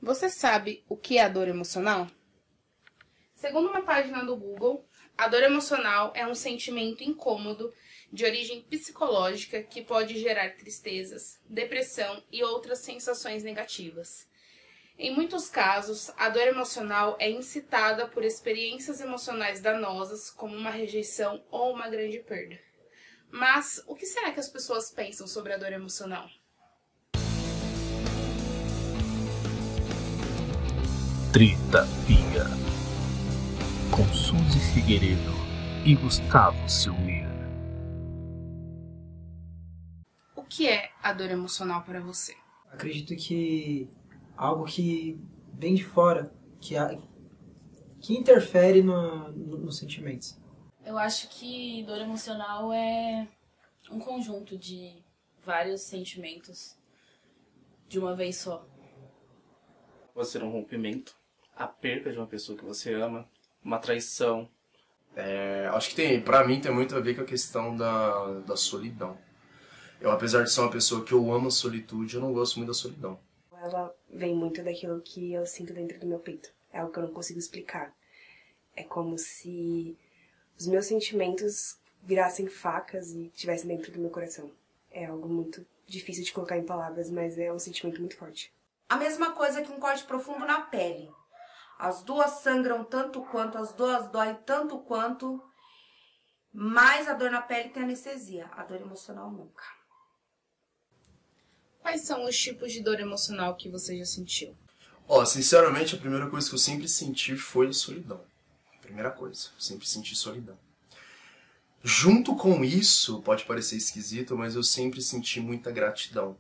Você sabe o que é a dor emocional? Segundo uma página do Google, a dor emocional é um sentimento incômodo de origem psicológica que pode gerar tristezas, depressão e outras sensações negativas. Em muitos casos, a dor emocional é incitada por experiências emocionais danosas, como uma rejeição ou uma grande perda. Mas o que será que as pessoas pensam sobre a dor emocional? Treta Pia, com Suzy Figueiredo e Gustavo Silveira. O que é a dor emocional para você? Acredito que algo que vem de fora, que interfere nos sentimentos. Eu acho que dor emocional é um conjunto de vários sentimentos de uma vez só. Pode ser um rompimento, a perda de uma pessoa que você ama, uma traição. Acho que pra mim tem muito a ver com a questão da solidão. Eu, apesar de ser uma pessoa que eu amo a solitude, eu não gosto muito da solidão. Ela vem muito daquilo que eu sinto dentro do meu peito. É algo que eu não consigo explicar. É como se os meus sentimentos virassem facas e estivessem dentro do meu coração. É algo muito difícil de colocar em palavras, mas é um sentimento muito forte. A mesma coisa que um corte profundo na pele. As duas sangram tanto quanto, as duas doem tanto quanto, mas a dor na pele tem anestesia, a dor emocional nunca. Quais são os tipos de dor emocional que você já sentiu? Sinceramente, a primeira coisa que eu sempre senti foi solidão. Primeira coisa, eu sempre senti solidão. Junto com isso, pode parecer esquisito, mas eu sempre senti muita gratidão.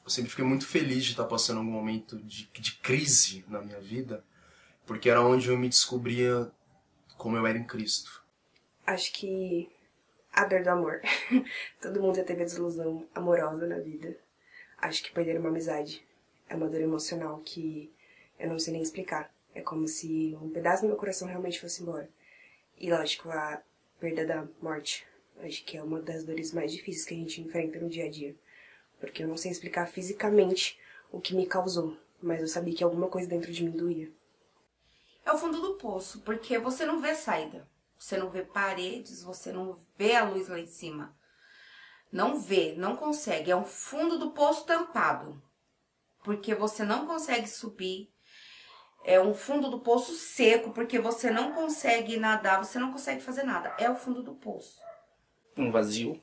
Eu sempre fiquei muito feliz de estar passando algum momento de crise na minha vida, porque era onde eu me descobria como eu era em Cristo. Acho que a dor do amor. Todo mundo já teve a desilusão amorosa na vida. Acho que perder uma amizade é uma dor emocional que eu não sei nem explicar. É como se um pedaço do meu coração realmente fosse embora. E lógico, a perda da morte. Acho que é uma das dores mais difíceis que a gente enfrenta no dia a dia. Porque eu não sei explicar fisicamente o que me causou, mas eu sabia que alguma coisa dentro de mim doía. É o fundo do poço, porque você não vê saída. Você não vê paredes, você não vê a luz lá em cima. Não vê, não consegue. É um fundo do poço tampado. Porque você não consegue subir. É um fundo do poço seco, porque você não consegue nadar, você não consegue fazer nada. É o fundo do poço. Um vazio,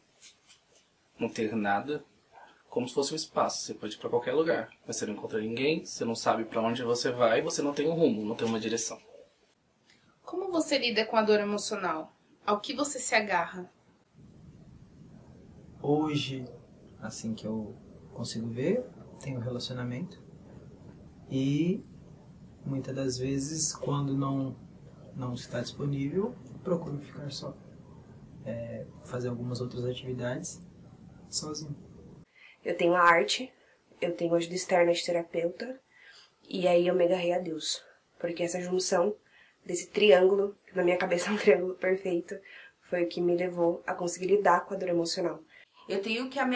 não ter nada, como se fosse um espaço. Você pode ir para qualquer lugar, mas você não encontra ninguém, você não sabe para onde você vai, você não tem um rumo, não tem uma direção. Como você lida com a dor emocional? Ao que você se agarra? Hoje, assim que eu consigo ver, tenho um relacionamento. E muitas das vezes, quando não está disponível, procuro ficar só. Fazer algumas outras atividades sozinho. Eu tenho a arte, eu tenho ajuda externa de terapeuta, e aí eu me agarrei a Deus. Porque essa junção desse triângulo, que na minha cabeça é um triângulo perfeito, foi o que me levou a conseguir lidar com a dor emocional. Eu tenho que me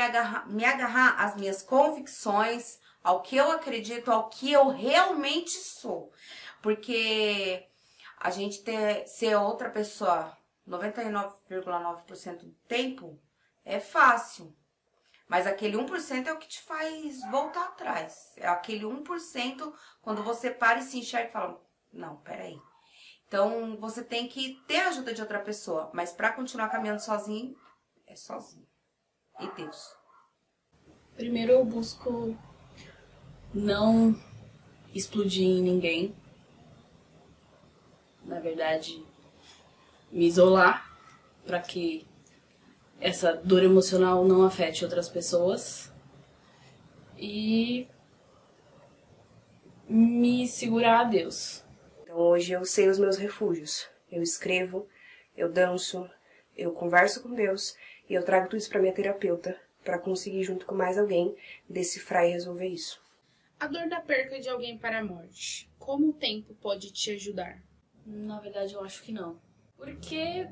agarrar às minhas convicções, ao que eu acredito, ao que eu realmente sou. Porque a gente ser outra pessoa 99,9% do tempo é fácil. Mas aquele 1% é o que te faz voltar atrás. É aquele 1% quando você para e se enxerga e fala, não, peraí. Então, você tem que ter a ajuda de outra pessoa. Mas para continuar caminhando sozinho, é sozinho. E Deus. Primeiro eu busco não explodir em ninguém. Na verdade, me isolar para que essa dor emocional não afete outras pessoas. E me segurar a Deus. Então hoje eu sei os meus refúgios. Eu escrevo, eu danço, eu converso com Deus e eu trago tudo isso para minha terapeuta para conseguir, junto com mais alguém, decifrar e resolver isso. A dor da perca de alguém para a morte. Como o tempo pode te ajudar? Na verdade, eu acho que não. Porque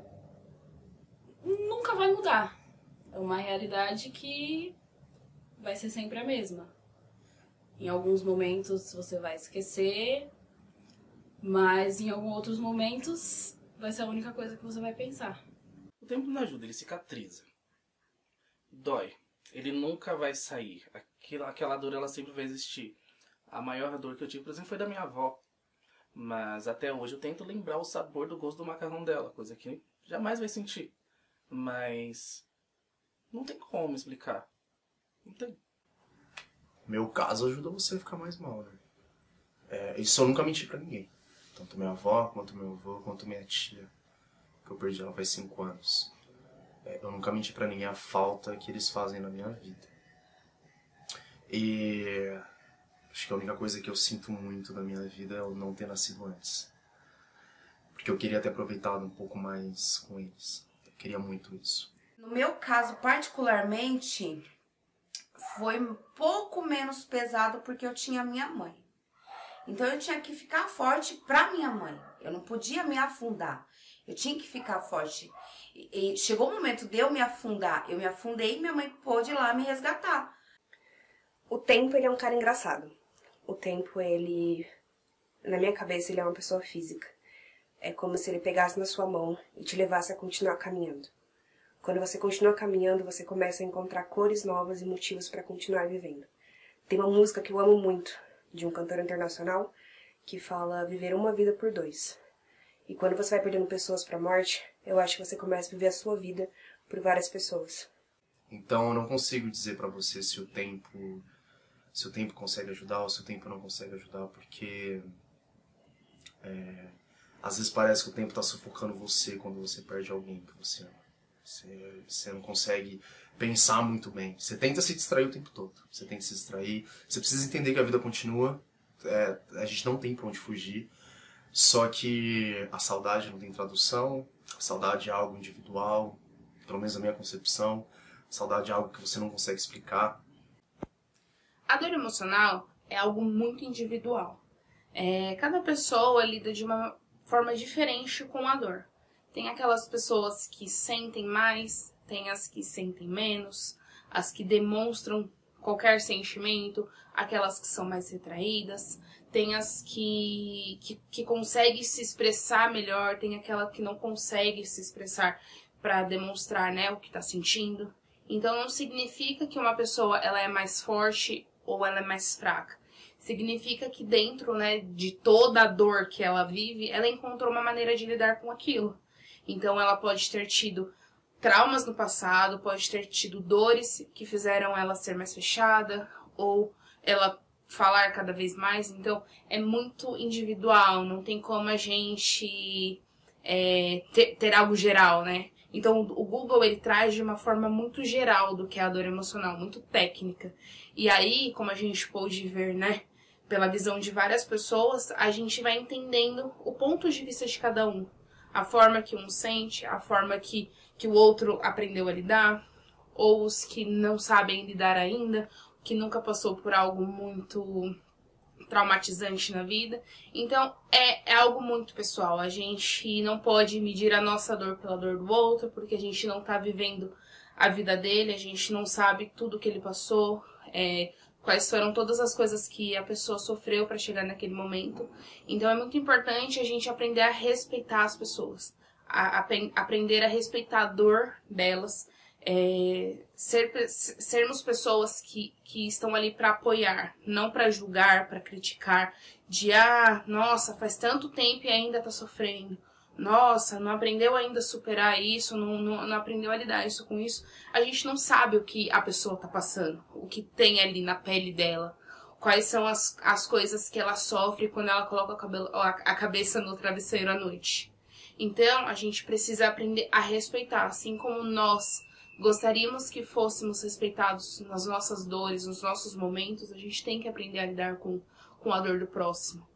nunca vai mudar. É uma realidade que vai ser sempre a mesma. Em alguns momentos você vai esquecer, mas em alguns outros momentos vai ser a única coisa que você vai pensar. O tempo não ajuda, ele cicatriza. Dói. Ele nunca vai sair. Aquela dor, ela sempre vai existir. A maior dor que eu tive, por exemplo, foi da minha avó. Mas até hoje eu tento lembrar o sabor do gosto do macarrão dela, coisa que jamais vai sentir. Mas não tem como explicar. Não tem. Meu caso ajuda você a ficar mais mal, né? Isso eu nunca menti pra ninguém. Tanto minha avó, quanto meu avô, quanto minha tia. Que eu perdi ela faz 5 anos. Eu nunca menti pra ninguém a falta que eles fazem na minha vida. E acho que a única coisa que eu sinto muito da minha vida é eu não ter nascido antes. Porque eu queria ter aproveitado um pouco mais com eles. Eu queria muito isso. No meu caso, particularmente, foi um pouco menos pesado porque eu tinha minha mãe. Então eu tinha que ficar forte pra minha mãe. Eu não podia me afundar. Eu tinha que ficar forte. E chegou o momento de eu me afundar. Eu me afundei e minha mãe pôde ir lá me resgatar. O tempo, ele é um cara engraçado. O tempo, ele... Na minha cabeça, ele é uma pessoa física. É como se ele pegasse na sua mão e te levasse a continuar caminhando. Quando você continua caminhando, você começa a encontrar cores novas e motivos para continuar vivendo. Tem uma música que eu amo muito, de um cantor internacional, que fala viver uma vida por 2. E quando você vai perdendo pessoas para a morte, eu acho que você começa a viver a sua vida por várias pessoas. Então eu não consigo dizer pra você se o tempo consegue ajudar ou se o tempo não consegue ajudar, porque às vezes parece que o tempo tá sufocando você quando você perde alguém que você ama. Você não consegue pensar muito bem. Você tenta se distrair o tempo todo. Você tenta se distrair. Você precisa entender que a vida continua. A gente não tem pra onde fugir. Só que a saudade não tem tradução. A saudade é algo individual. Pelo menos na minha concepção. A saudade é algo que você não consegue explicar. A dor emocional é algo muito individual. Cada pessoa lida de uma forma diferente com a dor. Tem aquelas pessoas que sentem mais, tem as que sentem menos, as que demonstram qualquer sentimento, aquelas que são mais retraídas, tem as que conseguem se expressar melhor, tem aquela que não consegue se expressar para demonstrar, né, o que está sentindo. Então não significa que uma pessoa ela é mais forte ou ela é mais fraca. Significa que dentro, né, de toda a dor que ela vive, ela encontrou uma maneira de lidar com aquilo. Então ela pode ter tido traumas no passado, pode ter tido dores que fizeram ela ser mais fechada, ou ela falar cada vez mais. Então é muito individual, não tem como a gente ter algo geral, né? Então o Google ele traz de uma forma muito geral do que é a dor emocional, muito técnica. E aí, como a gente pôde ver, né, pela visão de várias pessoas, a gente vai entendendo o ponto de vista de cada um. A forma que um sente, a forma que o outro aprendeu a lidar, ou os que não sabem lidar ainda, que nunca passou por algo muito traumatizante na vida. Então, é algo muito pessoal. A gente não pode medir a nossa dor pela dor do outro, porque a gente não tá vivendo a vida dele, a gente não sabe tudo que ele passou, quais foram todas as coisas que a pessoa sofreu para chegar naquele momento. Então é muito importante a gente aprender a respeitar as pessoas, aprender a respeitar a dor delas, sermos pessoas que estão ali para apoiar, não para julgar, para criticar, nossa, faz tanto tempo e ainda tá sofrendo. Nossa, não aprendeu ainda a superar isso, não aprendeu a lidar isso com isso. A gente não sabe o que a pessoa tá passando, o que tem ali na pele dela, quais são as coisas que ela sofre quando ela coloca a cabeça no travesseiro à noite. Então, a gente precisa aprender a respeitar, assim como nós gostaríamos que fôssemos respeitados nas nossas dores, nos nossos momentos, a gente tem que aprender a lidar com a dor do próximo.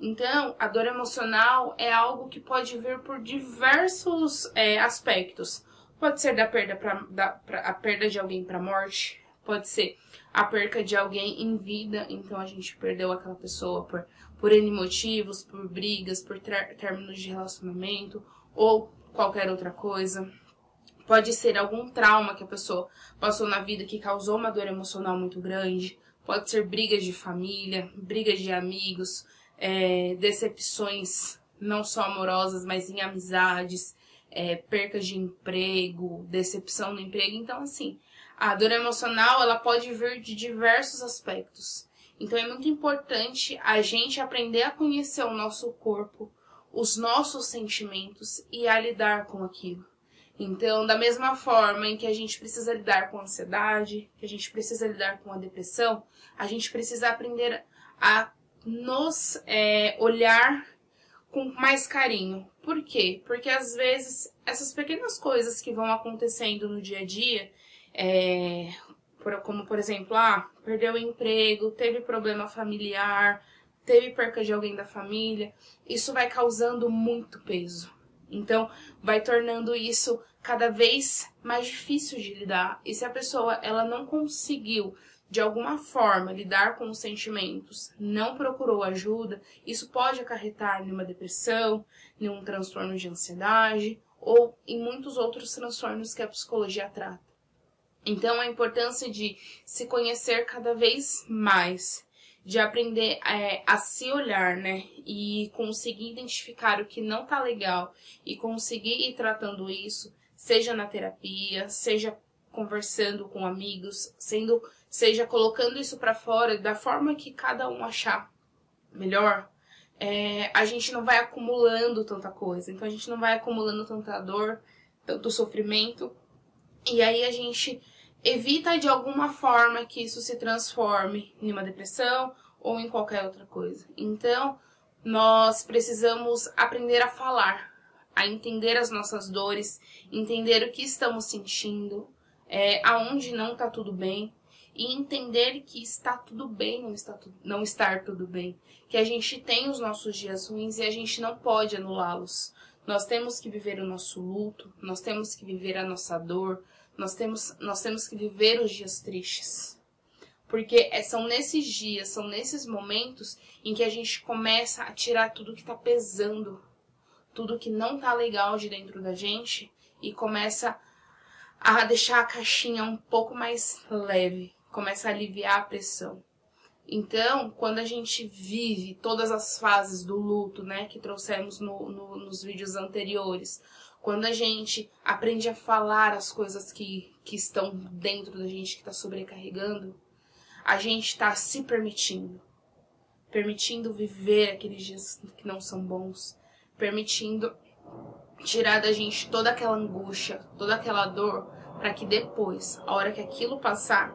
Então, a dor emocional é algo que pode vir por diversos aspectos. Pode ser da perda a perda de alguém para a morte, pode ser a perca de alguém em vida, então a gente perdeu aquela pessoa por N motivos, por brigas, por términos de relacionamento ou qualquer outra coisa. Pode ser algum trauma que a pessoa passou na vida que causou uma dor emocional muito grande. pode ser brigas de família, brigas de amigos, decepções não só amorosas, mas em amizades, percas de emprego, decepção no emprego. Então, assim, a dor emocional, ela pode vir de diversos aspectos. Então, é muito importante a gente aprender a conhecer o nosso corpo, os nossos sentimentos e a lidar com aquilo. Então, da mesma forma em que a gente precisa lidar com a ansiedade, que a gente precisa lidar com a depressão, a gente precisa aprender a nos olhar com mais carinho. Por quê? Porque às vezes essas pequenas coisas que vão acontecendo no dia a dia, como por exemplo, perdeu o emprego, teve problema familiar, teve perca de alguém da família, isso vai causando muito peso. Então, vai tornando isso cada vez mais difícil de lidar. E se a pessoa ela não conseguiu, de alguma forma, lidar com os sentimentos, não procurou ajuda, isso pode acarretar em uma depressão, em um transtorno de ansiedade ou em muitos outros transtornos que a psicologia trata. Então, a importância de se conhecer cada vez mais, de aprender a se olhar, né? E conseguir identificar o que não tá legal e conseguir ir tratando isso, seja na terapia, seja conversando com amigos, seja colocando isso pra fora da forma que cada um achar melhor. A gente não vai acumulando tanta coisa, então a gente não vai acumulando tanta dor, tanto sofrimento, e aí a gente evita de alguma forma que isso se transforme em uma depressão ou em qualquer outra coisa. Então, nós precisamos aprender a falar, a entender as nossas dores, entender o que estamos sentindo, aonde não está tudo bem, e entender que está tudo bem não estar tudo bem, que a gente tem os nossos dias ruins e a gente não pode anulá-los. Nós temos que viver o nosso luto, nós temos que viver a nossa dor, nós temos que viver os dias tristes. Porque são nesses dias, são nesses momentos em que a gente começa a tirar tudo que tá pesando, tudo que não tá legal de dentro da gente e começa a deixar a caixinha um pouco mais leve, começa a aliviar a pressão. Então, quando a gente vive todas as fases do luto, né, que trouxemos nos vídeos anteriores, quando a gente aprende a falar as coisas que estão dentro da gente, que está sobrecarregando, a gente está se permitindo viver aqueles dias que não são bons, permitindo tirar da gente toda aquela angústia, toda aquela dor, para que depois, a hora que aquilo passar,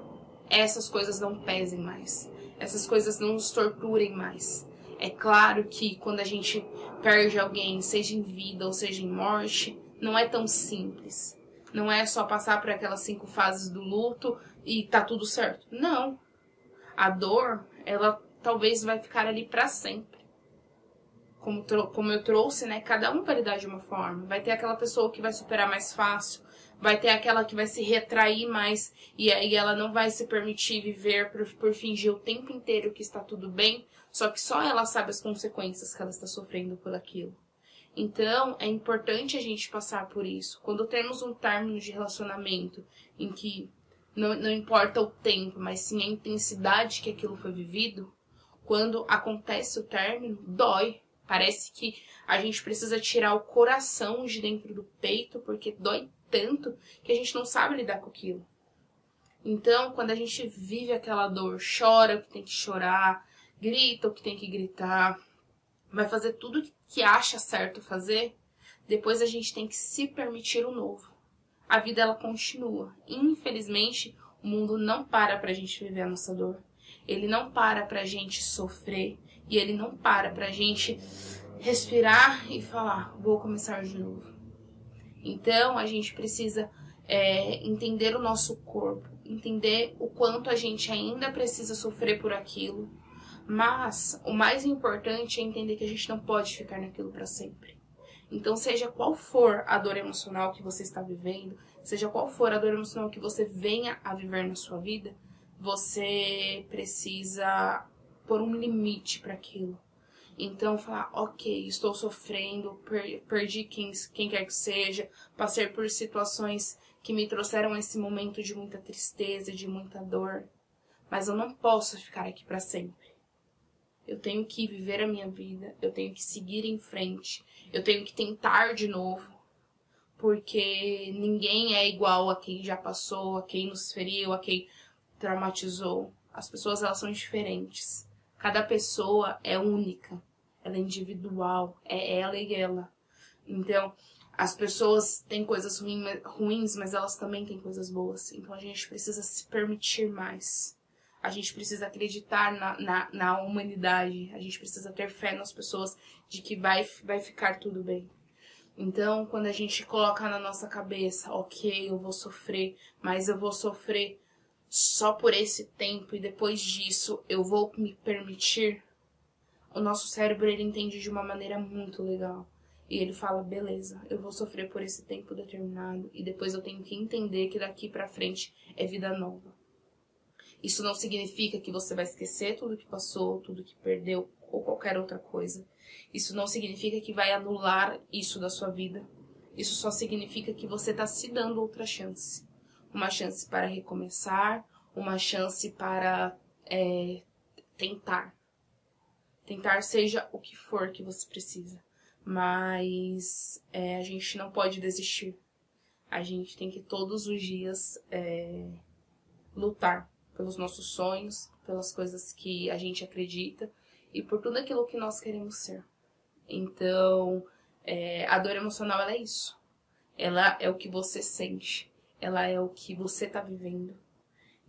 essas coisas não pesem mais, essas coisas não nos torturem mais. É claro que quando a gente perde alguém, seja em vida ou seja em morte, não é tão simples. Não é só passar por aquelas 5 fases do luto e tá tudo certo. Não. A dor, ela talvez vai ficar ali para sempre. Como eu trouxe, né? Cada um vai lidar de uma forma. Vai ter aquela pessoa que vai superar mais fácil. Vai ter aquela que vai se retrair mais. E aí ela não vai se permitir viver por fingir o tempo inteiro que está tudo bem. Só que só ela sabe as consequências que ela está sofrendo por aquilo. Então, é importante a gente passar por isso. Quando temos um término de relacionamento em que não importa o tempo, mas sim a intensidade que aquilo foi vivido, quando acontece o término, dói. Parece que a gente precisa tirar o coração de dentro do peito, porque dói tanto que a gente não sabe lidar com aquilo. Então, quando a gente vive aquela dor, chora o que tem que chorar, grita o que tem que gritar, vai fazer tudo que acha certo fazer, depois a gente tem que se permitir o novo. A vida, ela continua. Infelizmente, o mundo não para pra gente viver a nossa dor. Ele não para pra gente sofrer. E ele não para pra gente respirar e falar, vou começar de novo. Então, a gente precisa entender o nosso corpo. Entender o quanto a gente ainda precisa sofrer por aquilo. Mas o mais importante é entender que a gente não pode ficar naquilo para sempre. Então, seja qual for a dor emocional que você está vivendo, seja qual for a dor emocional que você venha a viver na sua vida, você precisa pôr um limite para aquilo. Então, falar, ok, estou sofrendo, perdi quem quer que seja, passei por situações que me trouxeram esse momento de muita tristeza, de muita dor. mas eu não posso ficar aqui para sempre. Eu tenho que viver a minha vida, eu tenho que seguir em frente, eu tenho que tentar de novo, porque ninguém é igual a quem já passou, a quem nos feriu, a quem traumatizou. As pessoas, elas são diferentes. Cada pessoa é única, ela é individual, é ela e ela. Então, as pessoas têm coisas ruins, mas elas também têm coisas boas. Então, a gente precisa se permitir mais. A gente precisa acreditar na humanidade. A gente precisa ter fé nas pessoas de que vai ficar tudo bem. Então, quando a gente coloca na nossa cabeça, ok, eu vou sofrer, mas eu vou sofrer só por esse tempo e depois disso eu vou me permitir, o nosso cérebro, ele entende de uma maneira muito legal. E ele fala, beleza, eu vou sofrer por esse tempo determinado e depois eu tenho que entender que daqui pra frente é vida nova. Isso não significa que você vai esquecer tudo que passou, tudo que perdeu ou qualquer outra coisa. Isso não significa que vai anular isso da sua vida. Isso só significa que você está se dando outra chance. Uma chance para recomeçar, uma chance para tentar. Tentar seja o que for que você precisa. Mas a gente não pode desistir. A gente tem que todos os dias lutar pelos nossos sonhos, pelas coisas que a gente acredita e por tudo aquilo que nós queremos ser. Então, a dor emocional, ela é isso. Ela é o que você sente. Ela é o que você está vivendo.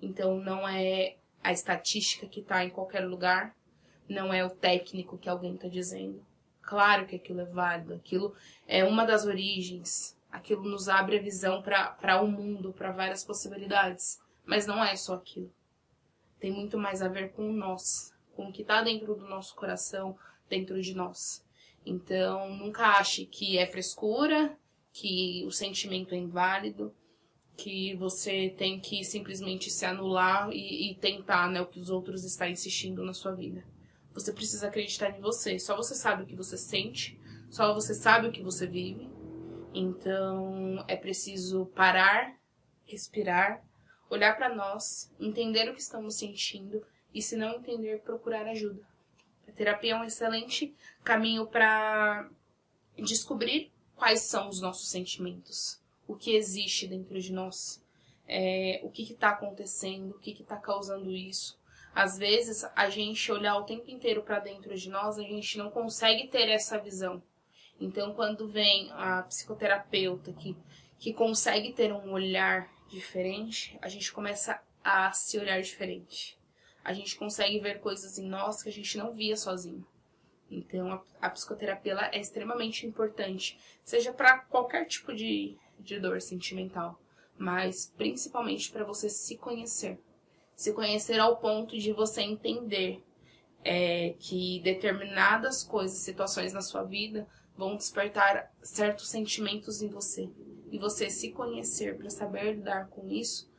Então, não é a estatística que está em qualquer lugar. Não é o técnico que alguém está dizendo. Claro que aquilo é válido. Aquilo é uma das origens. Aquilo nos abre a visão para o mundo, para várias possibilidades. Mas não é só aquilo. Tem muito mais a ver com nós, com o que está dentro do nosso coração, dentro de nós. Então, nunca ache que é frescura, que o sentimento é inválido, que você tem que simplesmente se anular e tentar, né, o que os outros estão insistindo na sua vida. Você precisa acreditar em você. Só você sabe o que você sente, só você sabe o que você vive. Então, é preciso parar, respirar, olhar para nós, entender o que estamos sentindo e, se não entender, procurar ajuda. A terapia é um excelente caminho para descobrir quais são os nossos sentimentos, o que existe dentro de nós, o que está acontecendo, o que está causando isso. Às vezes, a gente olhar o tempo inteiro para dentro de nós, a gente não consegue ter essa visão. Então, quando vem a psicoterapeuta que consegue ter um olhar diferente, a gente começa a se olhar diferente. A gente consegue ver coisas em nós que a gente não via sozinho. Então, a psicoterapia, ela é extremamente importante, seja para qualquer tipo de dor sentimental, mas principalmente para você se conhecer. Se conhecer ao ponto de você entender que determinadas coisas, situações na sua vida vão despertar certos sentimentos em você. E você se conhecer para saber lidar com isso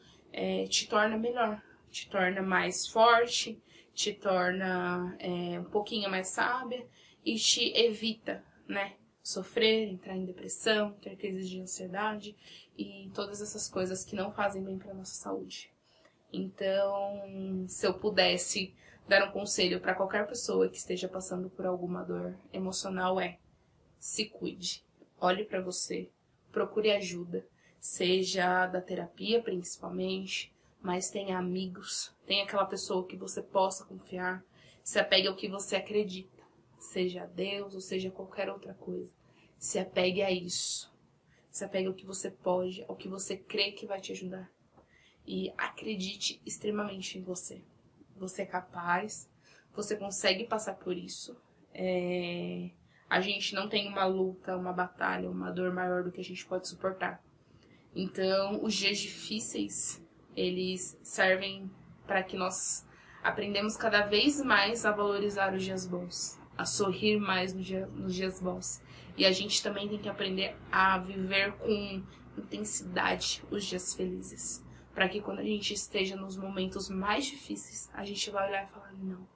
te torna melhor, te torna mais forte, te torna um pouquinho mais sábia e te evita, né, sofrer, entrar em depressão, ter crises de ansiedade e todas essas coisas que não fazem bem para nossa saúde. Então, se eu pudesse dar um conselho para qualquer pessoa que esteja passando por alguma dor emocional se cuide, olhe para você, procure ajuda, seja da terapia principalmente, mas tenha amigos, tenha aquela pessoa que você possa confiar, se apegue ao que você acredita, seja a Deus ou seja qualquer outra coisa. Se apegue a isso, se apegue ao que você pode, ao que você crê que vai te ajudar. E acredite extremamente em você. Você é capaz, você consegue passar por isso. A gente não tem uma luta, uma batalha, uma dor maior do que a gente pode suportar. Então, os dias difíceis, eles servem para que nós aprendamos cada vez mais a valorizar os dias bons, a sorrir mais nos dias bons. E a gente também tem que aprender a viver com intensidade os dias felizes, para que quando a gente esteja nos momentos mais difíceis, a gente vai olhar e falar, não,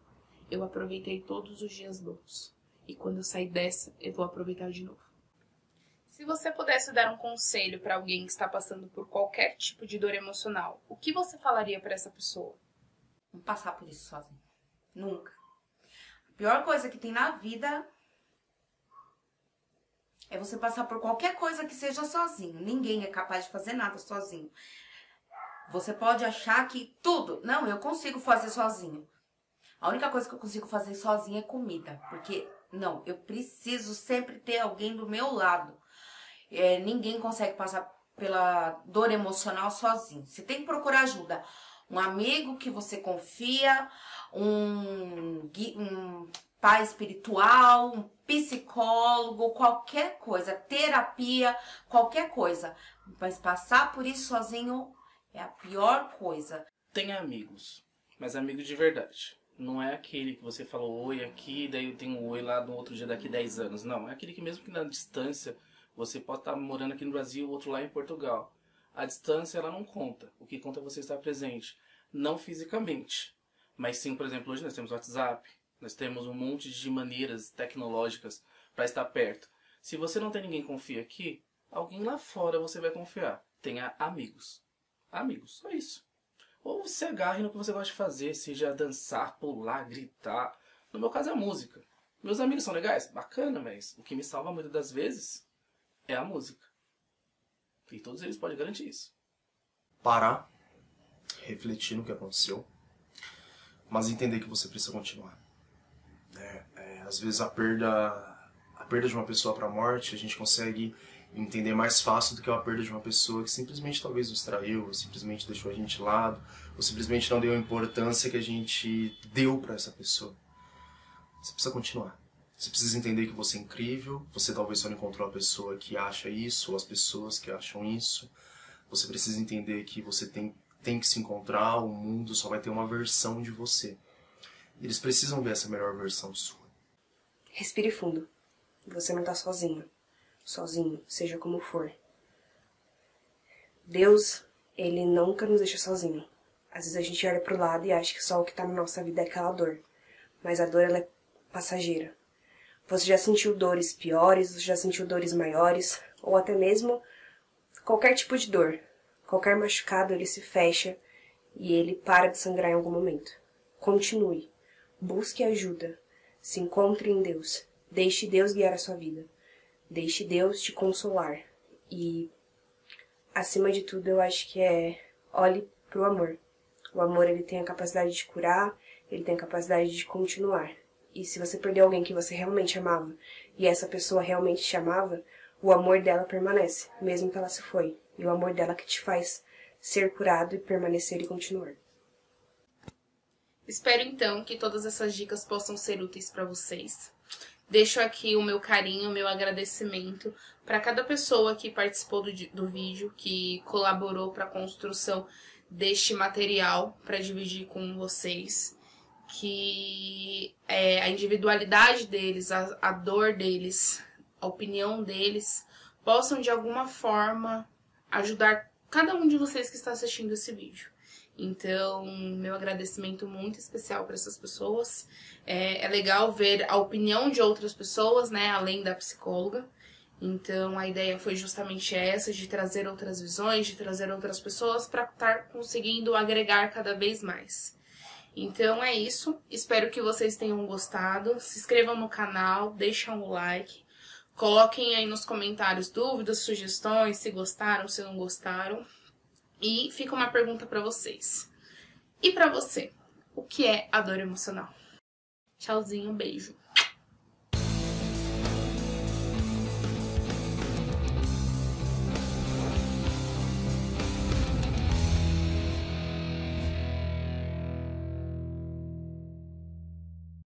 eu aproveitei todos os dias bons. E quando eu sair dessa, eu vou aproveitar de novo. Se você pudesse dar um conselho para alguém que está passando por qualquer tipo de dor emocional, o que você falaria para essa pessoa? Não passar por isso sozinho. Nunca. A pior coisa que tem na vida é você passar por qualquer coisa que seja sozinho. Ninguém é capaz de fazer nada sozinho. Você pode achar que tudo... Não, eu consigo fazer sozinho. A única coisa que eu consigo fazer sozinha é comida. Porque, não, eu preciso sempre ter alguém do meu lado. Ninguém consegue passar pela dor emocional sozinho. Você tem que procurar ajuda. Um amigo que você confia, um pai espiritual, um psicólogo, qualquer coisa, terapia, qualquer coisa. Mas passar por isso sozinho é a pior coisa. Tenha amigos, mas amigos de verdade. Não é aquele que você falou oi aqui, daí eu tenho um oi lá no outro dia daqui 10 anos. Não, é aquele que mesmo que na distância, você pode estar morando aqui no Brasil, o outro lá em Portugal. A distância, ela não conta. O que conta é você estar presente. Não fisicamente, mas sim, por exemplo, hoje nós temos WhatsApp, nós temos um monte de maneiras tecnológicas para estar perto. Se você não tem ninguém que confia aqui, alguém lá fora você vai confiar. Tenha amigos. Amigos, só isso. Ou se agarre no que você gosta de fazer, seja dançar, pular, gritar. No meu caso é a música. Meus amigos são legais? Bacana, mas o que me salva muitas das vezes é a música. E todos eles podem garantir isso. Parar, refletir no que aconteceu, mas entender que você precisa continuar. Às vezes a perda de uma pessoa para a morte, a gente consegue entender mais fácil do que a perda de uma pessoa que simplesmente talvez nos traiu, ou simplesmente deixou a gente de lado, ou simplesmente não deu a importância que a gente deu para essa pessoa. Você precisa continuar. Você precisa entender que você é incrível, você talvez só não encontrou a pessoa que acha isso, ou as pessoas que acham isso. Você precisa entender que você tem que se encontrar, o mundo só vai ter uma versão de você. Eles precisam ver essa melhor versão sua. Respire fundo. Você não tá sozinho. Sozinho, seja como for. Deus, Ele nunca nos deixa sozinho. Às vezes a gente olha pro lado e acha que só o que tá na nossa vida é aquela dor. Mas a dor, ela é passageira. Você já sentiu dores piores, você já sentiu dores maiores, ou até mesmo qualquer tipo de dor. Qualquer machucado, ele se fecha e ele para de sangrar em algum momento. Continue. Busque ajuda. Se encontre em Deus. Deixe Deus guiar a sua vida. Deixe Deus te consolar. E, acima de tudo, eu acho que olhe pro amor. O amor, ele tem a capacidade de curar, ele tem a capacidade de continuar. E se você perdeu alguém que você realmente amava, e essa pessoa realmente te amava, o amor dela permanece, mesmo que ela se foi. E o amor dela que te faz ser curado e permanecer e continuar. Espero então que todas essas dicas possam ser úteis para vocês. Deixo aqui o meu carinho, o meu agradecimento para cada pessoa que participou do vídeo, que colaborou para a construção deste material para dividir com vocês. Que a individualidade deles, a dor deles, a opinião deles, possam de alguma forma ajudar cada um de vocês que está assistindo esse vídeo. Então, meu agradecimento muito especial para essas pessoas. É legal ver a opinião de outras pessoas, né, além da psicóloga. Então, a ideia foi justamente essa, de trazer outras visões, de trazer outras pessoas para estar conseguindo agregar cada vez mais. Então é isso, espero que vocês tenham gostado, se inscrevam no canal, deixem um like, coloquem aí nos comentários dúvidas, sugestões, se gostaram, se não gostaram. E fica uma pergunta para vocês. E para você, o que é a dor emocional? Tchauzinho, beijo.